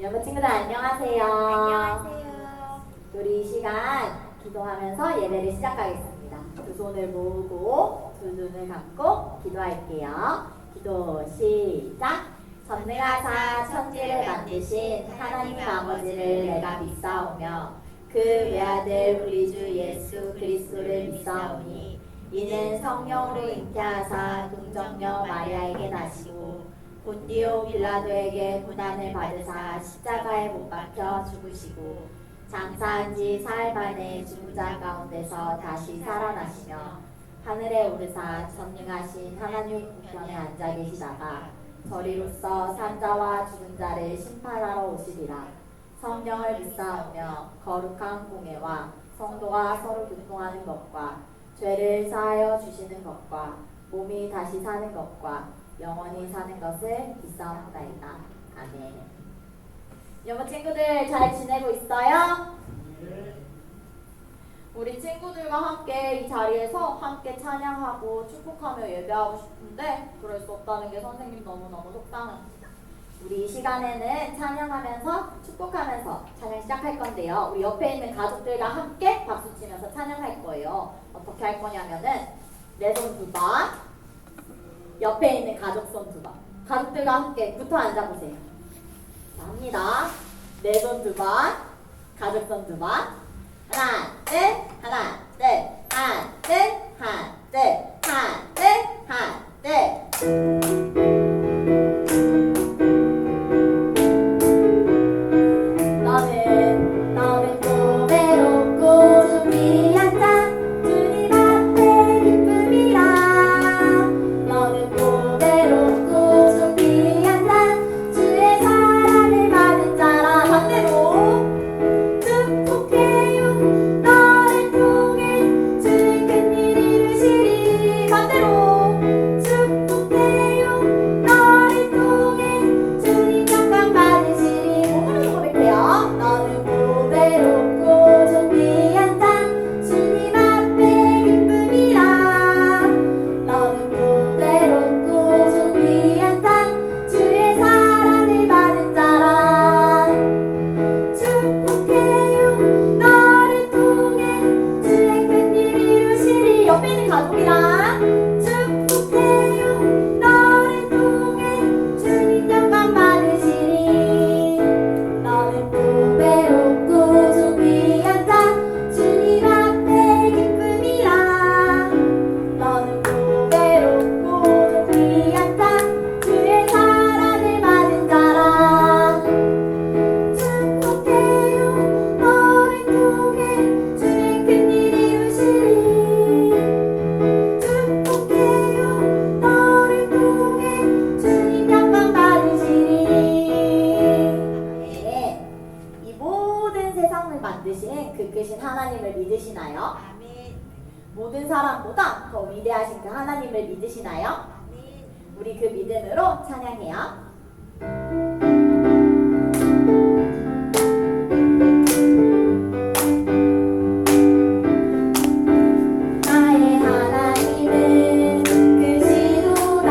여러분 친구들 안녕하세요. 안녕하세요. 우리 이 시간 기도하면서 예배를 시작하겠습니다. 두 손을 모으고 두 눈을 감고 기도할게요. 기도 시작. 전능하사 천지를 만드신 하나님 아버지를 내가 믿사오며 그 외아들 우리 주 예수 그리스도를 믿사오니 이는 성령으로 잉태하사 동정녀 마리아에게 나시고 본디오 빌라도에게 고난을 받으사 십자가에 못 박혀 죽으시고 장사한 지 사흘 만에 죽은 자 가운데서 다시 살아나시며 하늘에 오르사 전능하신 하나님 우편에 앉아 계시다가 저리로서 산자와 죽은 자를 심판하러 오시리라. 성령을 믿사오며 거룩한 공예와 성도가 서로 교통하는 것과 죄를 사하여 주시는 것과 몸이 다시 사는 것과 영원히 사는 것을 믿사옵나이다. 아멘. 여러분 친구들 잘 지내고 있어요? 우리 친구들과 함께 이 자리에서 함께 찬양하고 축복하며 예배하고 싶은데 그럴 수 없다는 게 선생님 너무너무 속상합니다. 우리 이 시간에는 찬양하면서 축복하면서 찬양 시작할 건데요. 우리 옆에 있는 가족들과 함께 박수 치면서 찬양할 거예요. 어떻게 할 거냐면은 내 손 두 번, 옆에 있는 가족 손 두 번. 가족들과 함께 붙어 앉아보세요. 자, 합니다. 내 손 두 번, 가족 손 두 번. 하나, 둘, 하나, 둘, 하나, 둘, 하나, 둘, 하나, 둘, 하나, 둘. 너는 또 외롭고 준비한 자 주님 앞에 기쁨이라. 너는 또 외롭고 준비한 자 주의 사랑을 받은 자라. 반대로 축복해요 너를 통해 주의 큰일 이루시리. 반대로 축복해요 너를 통해 주님 영광 받으시리. 몸으로 고백해요. 너는 고배롭고 준비한 자 주님 앞에 기쁨이라. 너는 고배롭고 준비한 자 주의 사랑을 받은 자라. 축복해요 너를 통해 주의 큰일 이루시리. 옆에 있는 가족이랑 축복해요 너를 통해 주님 영광 받으시리. 너는 고배롭고 준비한 자 주님 앞에 기쁨이라. 너는 고배롭고 준비한 자 주의 사랑을 받은 자라. 축복해요 너를 통해 주의 큰일 이루시리. 축복해요 너를 통해 주님 영광 받으시리. 네. 이 모든 세상을 만드신 그 크신 하나님을 믿으시나요? 아멘. 모든 사람보다 더 위대하신 그 하나님을 믿으시나요? 아멘. 우리 그 믿음으로 찬양해요. 나의 하나님은 크시도다.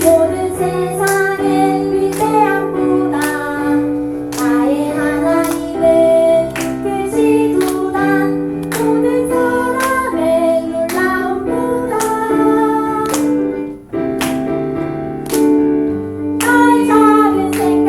모든 세상의 위대함보다 나의 하나님은 크시도다. 모든 사람의 놀라움보다 나의 작은 생각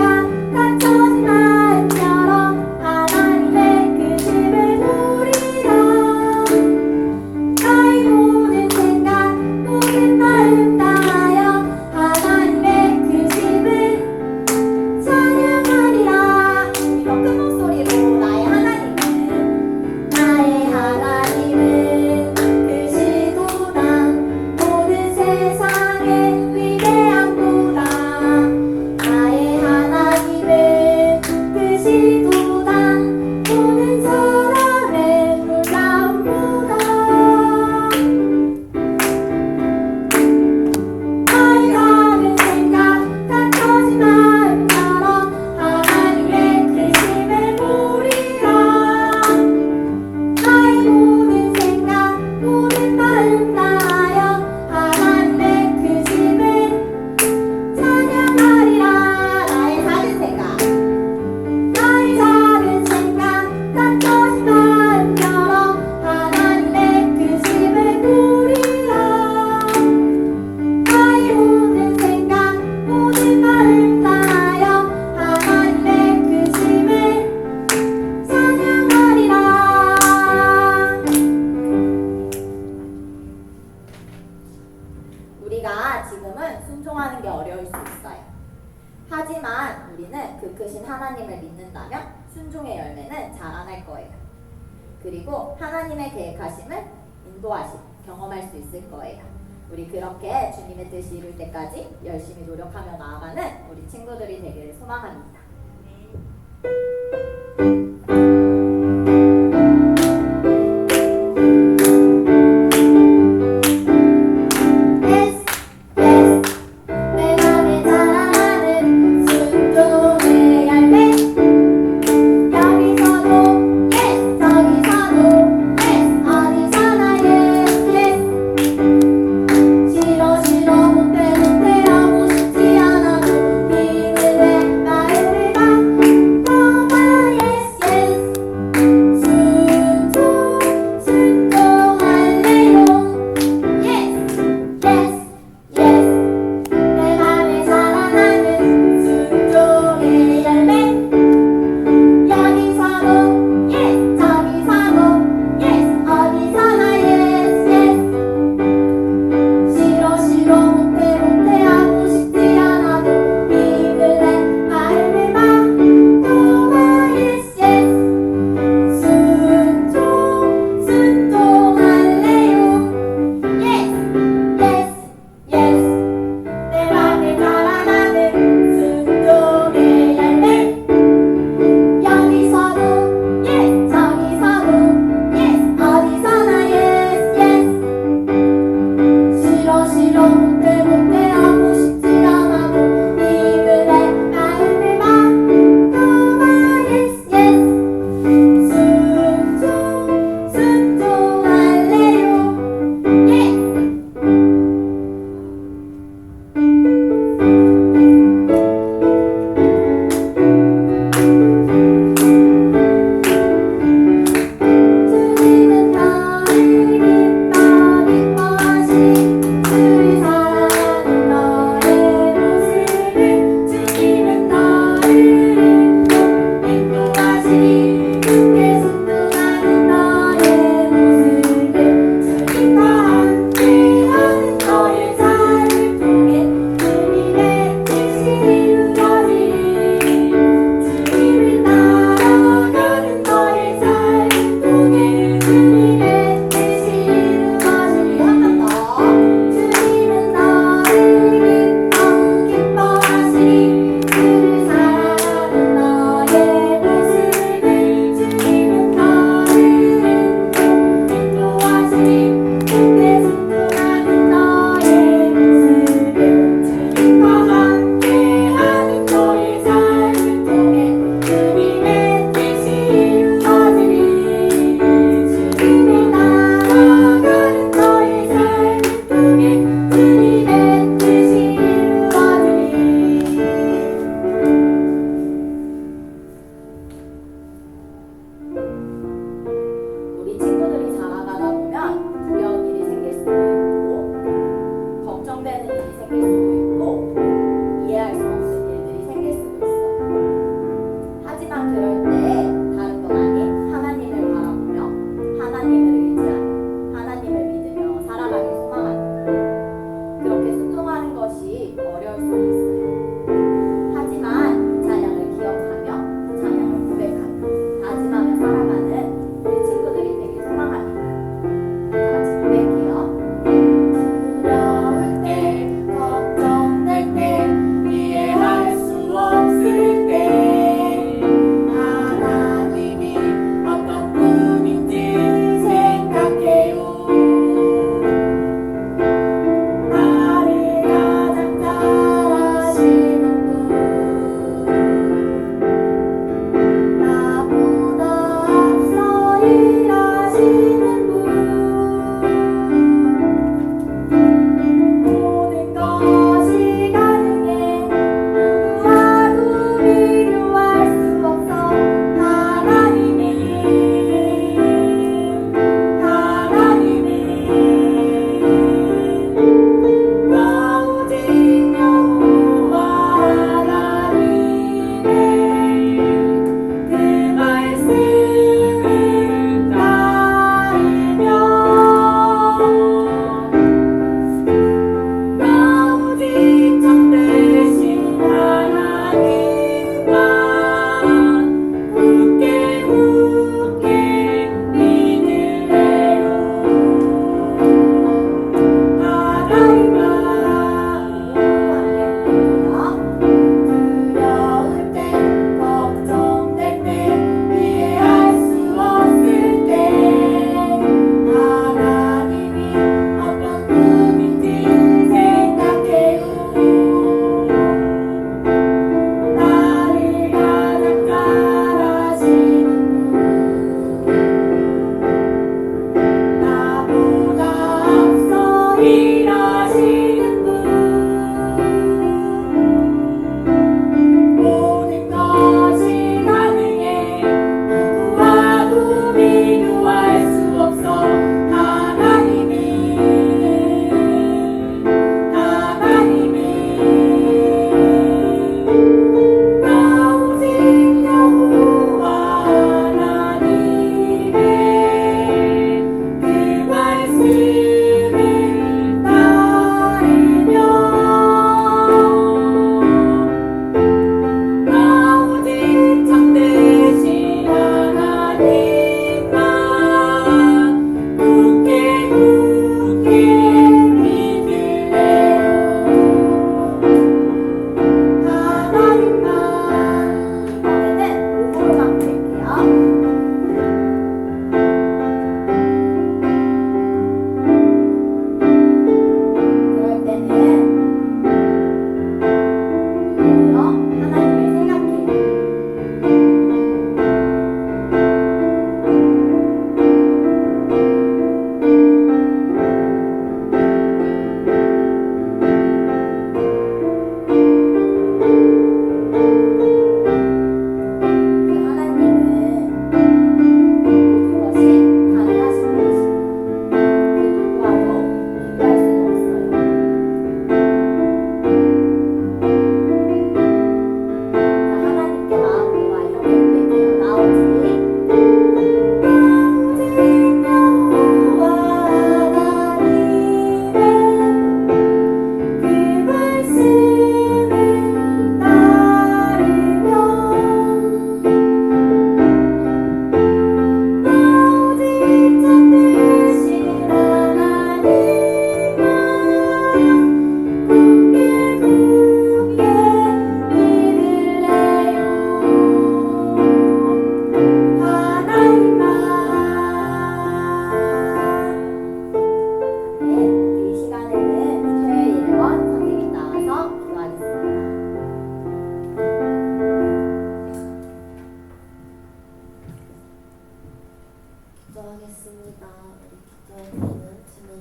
받는다면 순종의 열매는 자라날 거예요. 그리고 하나님의 계획하심을 인도하심, 경험할 수 있을 거예요. 우리 그렇게 주님의 뜻이 이룰 때까지 열심히 노력하며 나아가는 우리 친구들이 되기를 소망합니다. 내 맘에 자라나는 순종의 열매 여기서도 yes 저기서도 yes 어디서나 yes yes 싫어 싫어 못해 못해 하고 싶지 않아도 믿음의 마음을 갖고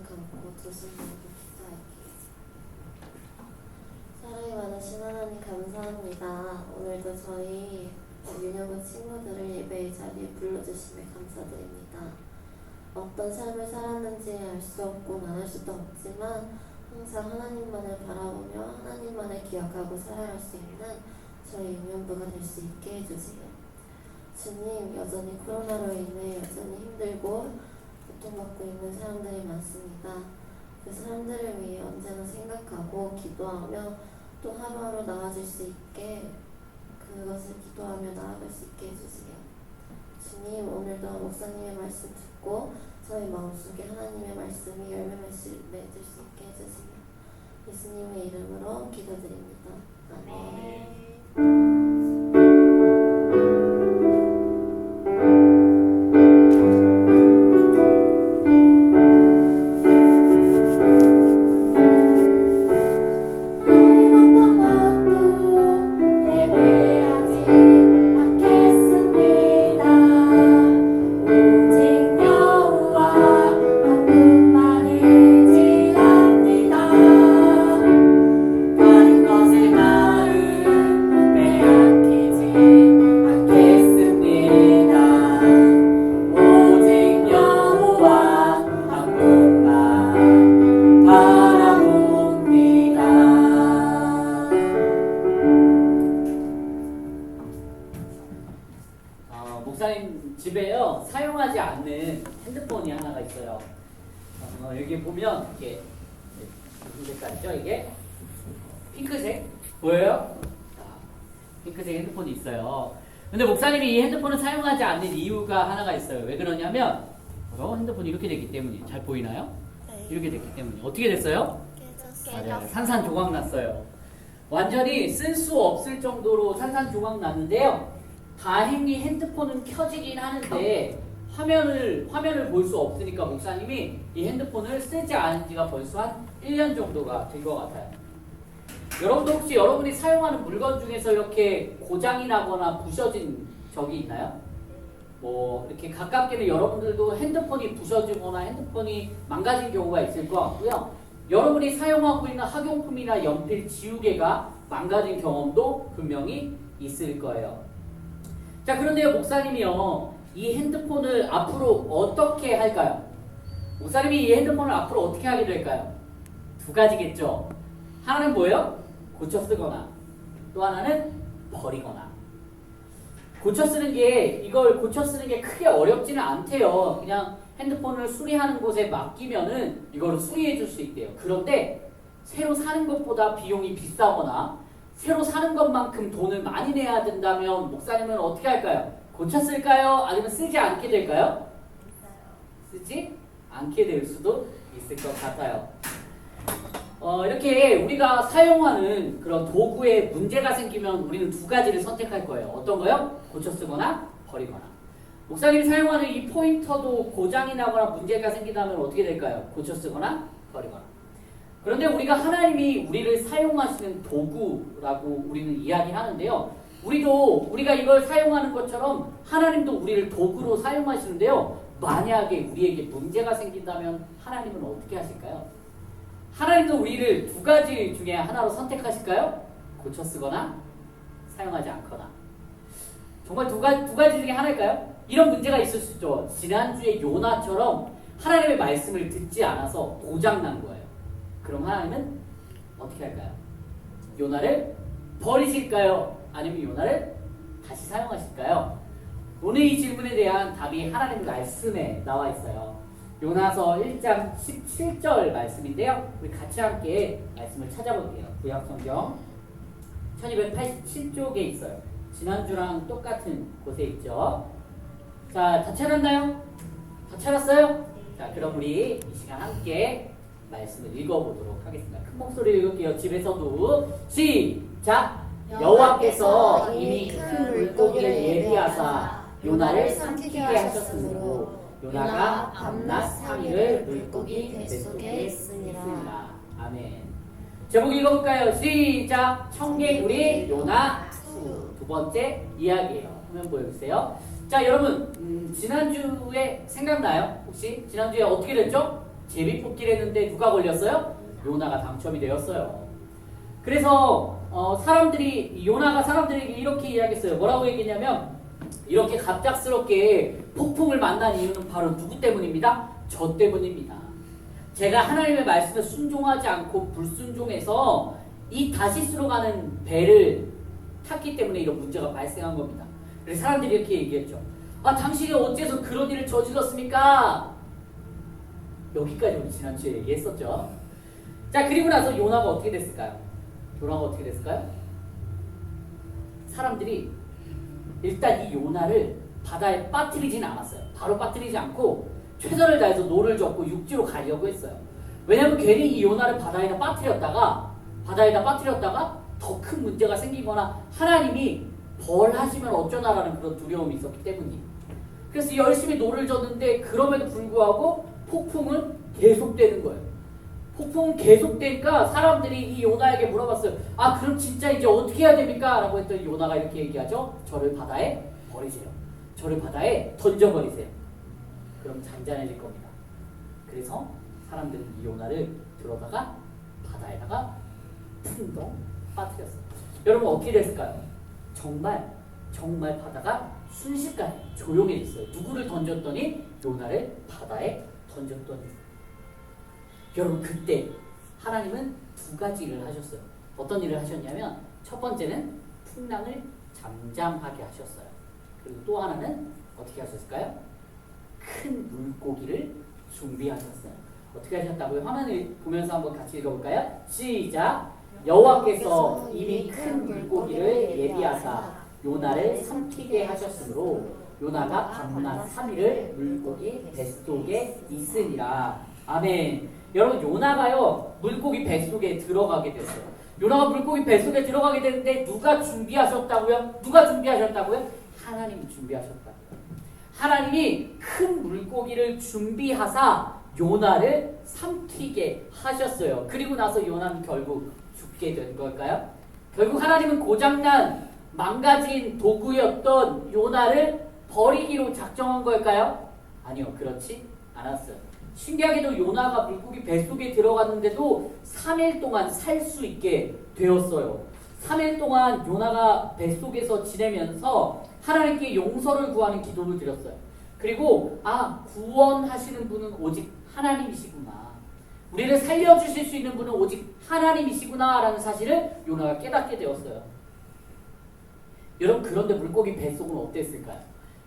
감고 두 손을 들고 기도할게요. 사랑이 많으신 하나님 감사합니다. 오늘도 저희 유년부 친구들을 예배의 자리에 불러주심에 감사드립니다. 어떤 삶을 살았는지 알 수 없고 나눌 수도 없지만 항상 하나님만을 바라보며 하나님만을 기억하고 살아갈 수 있는 저희 유년부가 될 수 있게 해주세요. 주님, 여전히 코로나로 인해 여전히 힘들고 고통받고 있는 사람들이 많습니다. 그 사람들을 위해 언제나 생각하고 기도하며 또 하루하루 나아질 수 있게 그것을 기도하며 나아갈 수 있게 해주세요. 주님, 오늘도 목사님의 말씀 듣고 저희 마음속에 하나님의 말씀이 열매 맺을 수 있게 해주세요. 예수님의 이름으로 기도드립니다. 아멘. 목사님 집에요 사용하지 않는 핸드폰이 하나가 있어요. 여기 보면 이게 무슨 색깔이죠? 이게 핑크색 보여요? 핑크색 핸드폰이 있어요. 근데 목사님이 이 핸드폰을 사용하지 않는 이유가 하나가 있어요. 왜 그러냐면 핸드폰이 이렇게 됐기 때문에. 잘 보이나요? 이렇게 됐기 때문에 어떻게 됐어요? 맞아요. 산산조각 났어요. 완전히 쓸 수 없을 정도로 산산조각 났는데요. 다행히 핸드폰은 켜지긴 하는데 화면을 볼 수 없으니까 목사님이 이 핸드폰을 쓰지 않은 지가 벌써 한 1년 정도가 된 것 같아요. 여러분도 혹시 여러분이 사용하는 물건 중에서 이렇게 고장이 나거나 부셔진 적이 있나요? 뭐 이렇게 가깝게는 여러분들도 핸드폰이 부서지거나 핸드폰이 망가진 경우가 있을 것 같고요. 여러분이 사용하고 있는 학용품이나 연필, 지우개가 망가진 경험도 분명히 있을 거예요. 자, 그런데요, 목사님이요, 이 핸드폰을 앞으로 어떻게 할까요? 목사님이 이 핸드폰을 앞으로 어떻게 하게 될까요? 두 가지겠죠. 하나는 뭐예요? 고쳐 쓰거나, 또 하나는 버리거나. 이걸 고쳐 쓰는 게 크게 어렵지는 않대요. 그냥 핸드폰을 수리하는 곳에 맡기면은 이걸 수리해 줄 수 있대요. 그런데 새로 사는 것보다 비용이 비싸거나 새로 사는 것만큼 돈을 많이 내야 된다면 목사님은 어떻게 할까요? 고쳐 쓸까요? 아니면 쓰지 않게 될까요? 쓰지 않게 될 수도 있을 것 같아요. 이렇게 우리가 사용하는 그런 도구에 문제가 생기면 우리는 두 가지를 선택할 거예요. 어떤 거요? 고쳐 쓰거나 버리거나. 목사님이 사용하는 이 포인터도 고장이 나거나 문제가 생긴다면 어떻게 될까요? 고쳐 쓰거나 버리거나. 그런데 우리가 하나님이 우리를 사용하시는 도구라고 우리는 이야기하는데요. 우리가 이걸 사용하는 것처럼 하나님도 우리를 도구로 사용하시는데요. 만약에 우리에게 문제가 생긴다면 하나님은 어떻게 하실까요? 하나님도 우리를 두 가지 중에 하나로 선택하실까요? 고쳐 쓰거나 사용하지 않거나. 정말 두 가지 중에 하나일까요? 이런 문제가 있을 수 있죠. 지난주에 요나처럼 하나님의 말씀을 듣지 않아서 고장난 거예요. 그럼 하나님은 어떻게 할까요? 요나를 버리실까요? 아니면 요나를 다시 사용하실까요? 오늘 이 질문에 대한 답이 하나님 말씀에 나와 있어요. 요나서 1장 17절 말씀인데요. 우리 같이 함께 말씀을 찾아볼게요. 구약성경 1287쪽에 있어요. 지난주랑 똑같은 곳에 있죠. 자, 다 찾았나요? 다 찾았어요? 자, 그럼 우리 이 시간 함께 말씀을 읽어보도록 하겠습니다. 큰 목소리로 읽을게요. 집에서도 시작! 여호와께서 이미 큰 물고기를 예비하사 요나를 삼키게 하셨으므로 요나가 밤낮 3일을 물고기 뱃속에 있으니라. 아멘. 제목 읽어볼까요? 시작! 청개구리 요나 두 번째 이야기예요. 화면 보여주세요. 자, 여러분 지난주에 생각나요? 혹시 지난주에 어떻게 됐죠? 제비뽑기를 했는데 누가 걸렸어요? 요나가 당첨이 되었어요. 그래서 사람들이 요나가 사람들에게 이렇게 이야기했어요. 뭐라고 얘기했냐면 이렇게 갑작스럽게 폭풍을 만난 이유는 바로 누구 때문입니다? 저 때문입니다. 제가 하나님의 말씀에 순종하지 않고 불순종해서 이 다시스로 가는 배를 탔기 때문에 이런 문제가 발생한 겁니다. 그래서 사람들이 이렇게 얘기했죠. 아, 당신이 어째서 그런 일을 저질렀습니까? 여기까지 우리 지난주에 얘기했었죠. 자, 그리고 나서 요나가 어떻게 됐을까요? 요나가 어떻게 됐을까요? 사람들이 일단 이 요나를 바다에 빠뜨리진 않았어요. 바로 빠뜨리지 않고 최선을 다해서 노를 젓고 육지로 가려고 했어요. 왜냐면 괜히 이 요나를 바다에다 빠뜨렸다가 더 큰 문제가 생기거나 하나님이 벌하시면 어쩌나라는 그런 두려움이 있었기 때문이에요. 그래서 열심히 노를 젓는데 그럼에도 불구하고 폭풍은 계속되는 거예요. 폭풍은 계속되니까 사람들이 이 요나에게 물어봤어요. 아, 그럼 진짜 이제 어떻게 해야 됩니까? 라고 했더니 요나가 이렇게 얘기하죠. 저를 바다에 버리세요. 저를 바다에 던져버리세요. 그럼 잔잔해질 겁니다. 그래서 사람들은 이 요나를 들어다가 바다에다가 풍덩 빠뜨렸어요. 여러분 어떻게 됐을까요? 정말 바다가 순식간에 조용해졌어요. 누구를 던졌더니 요나를 바다에 던졌더니. 여러분 그때 하나님은 두 가지 일을 하셨어요. 어떤 일을 하셨냐면 첫 번째는 풍랑을 잠잠하게 하셨어요. 그리고 또 하나는 어떻게 하셨을까요? 큰 물고기를 준비하셨어요. 어떻게 하셨다고요? 화면을 보면서 한번 같이 읽어볼까요? 시작! 여호와께서 이미 큰 물고기를 예비하사 요나를 삼키게 하셨으므로 요나가 밤낮 3일을 물고기 뱃속에 있으니라. 아멘. 여러분 요나가요 물고기 뱃속에 들어가게 됐어요. 요나가 물고기 뱃속에 들어가게 되는데 누가 준비하셨다고요? 하나님이 준비하셨다고요. 하나님이 큰 물고기를 준비하사 요나를 삼키게 하셨어요. 그리고 나서 요나는 결국 죽게 된 걸까요? 결국 하나님은 고장난 망가진 도구였던 요나를 버리기로 작정한 걸까요? 아니요, 그렇지 않았어요. 신기하게도 요나가 물고기 뱃속에 들어갔는데도 3일 동안 살 수 있게 되었어요. 3일 동안 요나가 뱃속에서 지내면서 하나님께 용서를 구하는 기도를 드렸어요. 그리고 구원하시는 분은 오직 하나님이시구나. 우리를 살려주실 수 있는 분은 오직 하나님이시구나 라는 사실을 요나가 깨닫게 되었어요. 여러분 그런데 물고기 뱃속은 어땠을까요?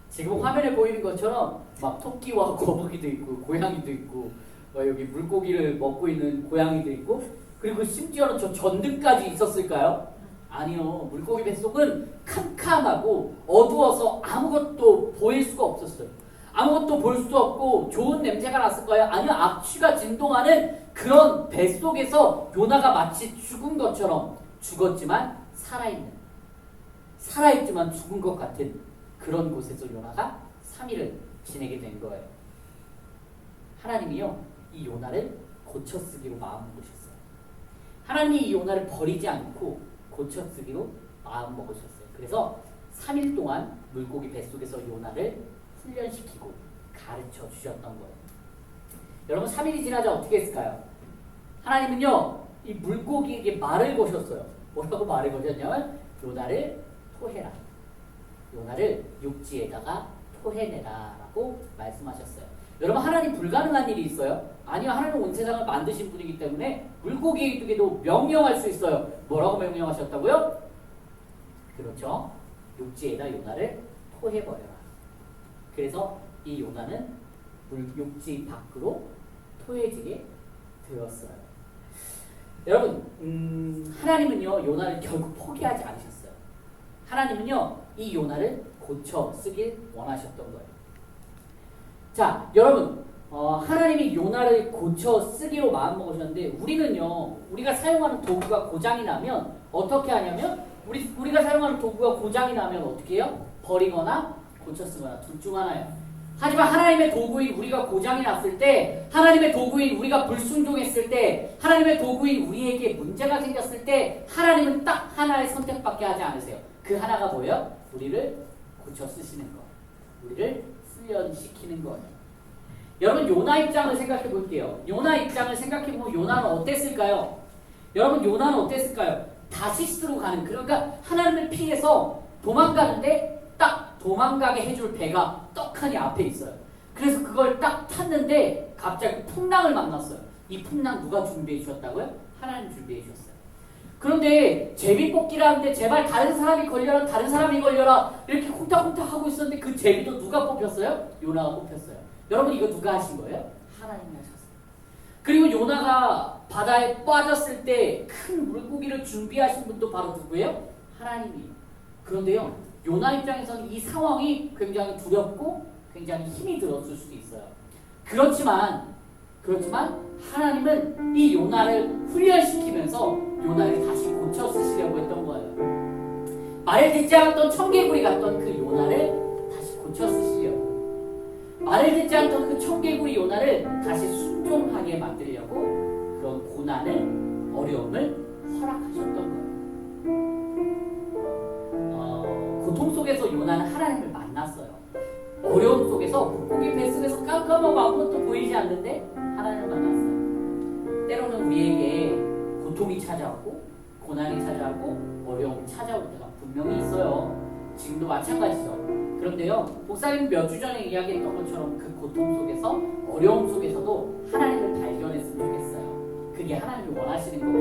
지금 화면에 보이는 것처럼 막 토끼와 거북이도 있고 고양이도 있고 여기 물고기를 먹고 있는 고양이도 있고 그리고 심지어는 저 전등까지 있었을까요? 아니요. 물고기 뱃속은 캄캄하고 어두워서 아무것도 보일 수가 없었어요. 아무것도 볼 수 없고 좋은 냄새가 났을까요? 아니요. 악취가 진동하는 그런 뱃속에서 요나가 마치 죽은 것처럼 죽었지만 살아있지만 죽은 것 같은 그런 곳에서 요나가 3일을 지내게 된 거예요. 하나님이요 이 요나를 고쳐쓰기로 마음먹으셨어요. 하나님이 이 요나를 버리지 않고 고쳐쓰기로 마음먹으셨어요. 그래서 3일 동안 물고기 뱃속에서 요나를 훈련시키고 가르쳐 주셨던 거예요. 여러분 3일이 지나자 어떻게 했을까요? 하나님은요 이 물고기에게 말을 거셨어요. 뭐라고 말을 거셨냐면 요나를 토해라. 요나를 육지에다가 토해내라 라고 말씀하셨어요. 여러분 하나님 불가능한 일이 있어요? 아니요. 하나님은 온 세상을 만드신 분이기 때문에 물고기에게도 명령할 수 있어요. 뭐라고 명령하셨다고요? 그렇죠. 육지에다 요나를 토해버려라. 그래서 이 요나는 육지 밖으로 토해지게 되었어요. 여러분 하나님은요 요나를 결국 포기하지 않으셨어요. 하나님은요 이 요나를 고쳐 쓰길 원하셨던 거예요. 자 여러분 하나님이 요나를 고쳐 쓰기로 마음먹으셨는데 우리는요 우리가 사용하는 도구가 고장이 나면 어떻게 하냐면 우리가 사용하는 도구가 고장이 나면 어떻게 해요? 버리거나 고쳐 쓰거나 둘 중 하나예요. 하지만 하나님의 도구인 우리가 고장이 났을 때, 하나님의 도구인 우리가 불순종했을 때, 하나님의 도구인 우리에게 문제가 생겼을 때 하나님은 딱 하나의 선택밖에 하지 않으세요. 그 하나가 뭐예요? 우리를 고쳐 쓰시는 거, 우리를 훈련시키는 거예요. 여러분 요나 입장을 생각해 볼게요. 요나 입장을 생각해 보면 요나는 어땠을까요? 여러분 요나는 어땠을까요? 다시스로 가는, 그러니까 하나님을 피해서 도망가는데 딱 도망가게 해줄 배가 떡하니 앞에 있어요. 그래서 그걸 딱 탔는데 갑자기 풍랑을 만났어요. 이 풍랑 누가 준비해 주셨다고요? 하나님 준비해 주셨어요. 그런데 제비뽑기를 하는데 제발 다른 사람이 걸려라, 다른 사람이 걸려라 이렇게 콩닥콩닥 하고 있었는데 그 제비도 누가 뽑혔어요? 요나가 뽑혔어요. 여러분 이거 누가 하신 거예요? 하나님이 하셨어요. 그리고 요나가 바다에 빠졌을 때 큰 물고기를 준비하신 분도 바로 누구예요? 하나님이에요. 그런데요, 요나 입장에서는 이 상황이 굉장히 두렵고 굉장히 힘이 들었을 수도 있어요. 그렇지만 하나님은 이 요나를 훈련시키면서 요나를 다시 고쳐 쓰시려고 했던 거예요. 말을 듣지 않았던 청개구리 같던 그 요나를 다시 고쳐 쓰시려고, 말을 듣지 않던 그 청개구리 요나를 다시 순종하게 만들려고 그런 고난을, 어려움을 허락하셨던 거예요. 고통 속에서 요나는 하나님을 만났어요. 어려움 속에서 물고기 뱃속에서 깜깜하고 아무것도 보이지 않는데 하나님을 만났어요. 때로는 우리에게 고통이 찾아오고 고난이 찾아오고 어려움이 찾아올 때가 분명히 있어요. 지금도 마찬가지죠. 그런데요, 목사님 몇 주 전에 이야기했던 것처럼 그 고통 속에서, 어려움 속에서도 하나님을 발견했으면 좋겠어요. 그게 하나님이 원하시는 거고,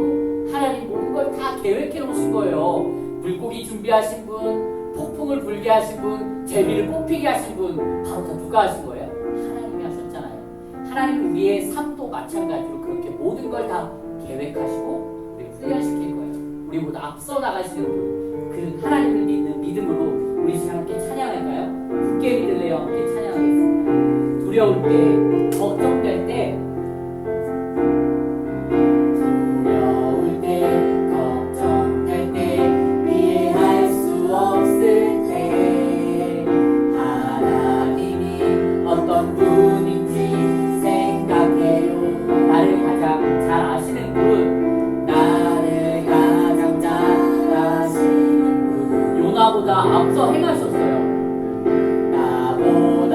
하나님 모든 걸 다 계획해 놓으신 거예요. 물고기 준비하신 분, 폭풍을 불게 하신 분, 제비를 뽑히게 하신 분, 바로 다 누가 하신 거예요? 하나님이 하셨잖아요. 하나님은 우리의 삶도 마찬가지로 그렇게 모든 걸 다 계획하시고 우리를 훈련시킬 거예요. 우리보다 앞서 나가시는 분, 그 하나님을 믿는 믿음으로 우리 시간 함께 찬양할까요? 굳게 믿을래요? 함께 찬양하겠습니다. 두려울 때, 걱정될 때, 두려울 때, 걱정될 때, 이해할 수 없을 때, 하나님이 어떤 분인지 생각해요. 나를 가장 잘 아시는 분, 나를 가장 잘 아시는 분, 요나보다 앞서 행하셨어요. 나보다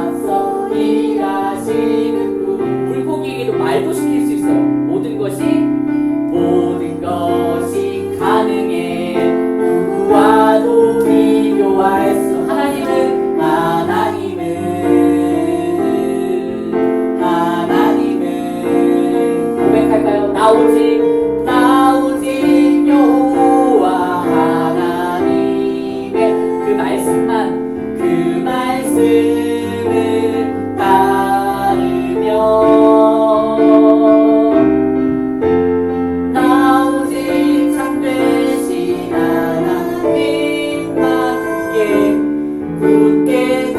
앞서 일하시는 분, 물고기에게도 말도 시킬 수 있어요. 모든 것이 가능해. 누구와도 비교할 수. 하나님은 고백할까요? 나 오직 여호와 하나님의 그 말씀을 따르며, 나 오직 참되신 하나님만 굳게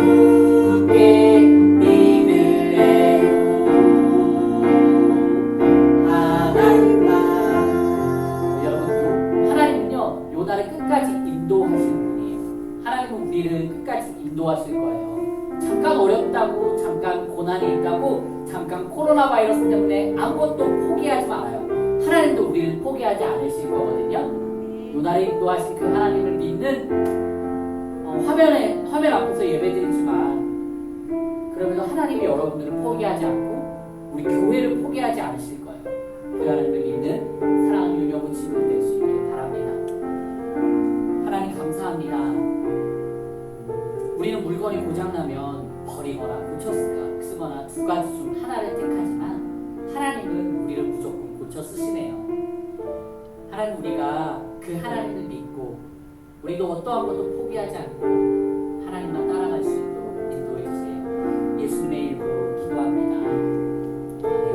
믿으래요. 하나님만. 여러분, 하나님은요, 요나를 끝까지 인도하시는 분이에요. 하나님은 우리를 끝까지 인도하실 거예요. 잠깐 어렵다고, 잠깐 고난이 있다고, 잠깐 코로나 바이러스 때문에 아무것도 포기하지 말아요. 하나님도 우리를 포기하지 않으실 거거든요. 요나를 인도하신 그 하나님을 믿는 화면 앞에서 예배드리지만, 그러면서 하나님이 여러분들을 포기하지 않고 우리 교회를 포기하지 않으실 거예요. 그 하나님을 믿는 사랑하는 유년부 친구들 될 수 있기를 바랍니다. 하나님 감사합니다. 우리는 물건이 고장나면 버리거나 고쳐 쓰거나 두 가지 중 하나를 택하지만, 하나님은 우리를 무조건 고쳐 쓰시네요. 하나님, 우리가 그 하나님을 믿고 우리도 어떠한 것도 포기하지 않고 하나님만 따라갈 수 있도록 인도해 주세요. 예수님의 이름으로 기도합니다. 아멘.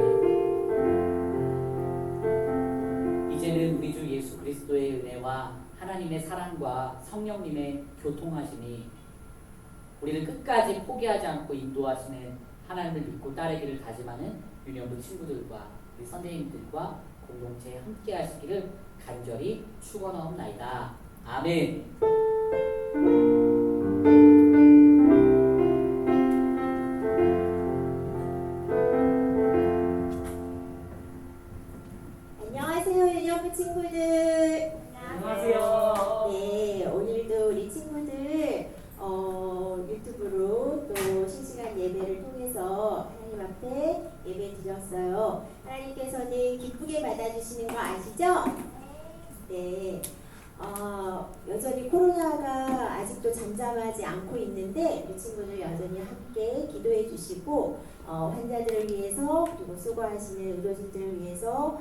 이제는 우리 주 예수 그리스도의 은혜와 하나님의 사랑과 성령님의 교통하심이 우리를 끝까지 포기하지 않고 인도하시는 하나님을 믿고 따르기를 다짐하는 유년부 친구들과 우리 선생님들과 공동체에 함께 하시기를 간절히 축원하옵나이다. 아멘. 안녕하세요, 유년부 친구들. 안녕하세요. 네, 오늘도 우리 친구들 유튜브로 또 실시간 예배를 통해서 하나님께서는 기쁘게 받아주시는 거 아시죠? 네. 여전히 코로나가 아직도 잠잠하지 않고 있는데 우리 친구들 여전히 함께 기도해 주시고 환자들을 위해서 그리고 수고하시는 의료진들을 위해서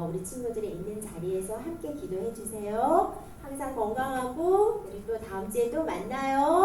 우리 친구들이 있는 자리에서 함께 기도해 주세요. 항상 건강하고 우리 또 다음 주에 또 만나요.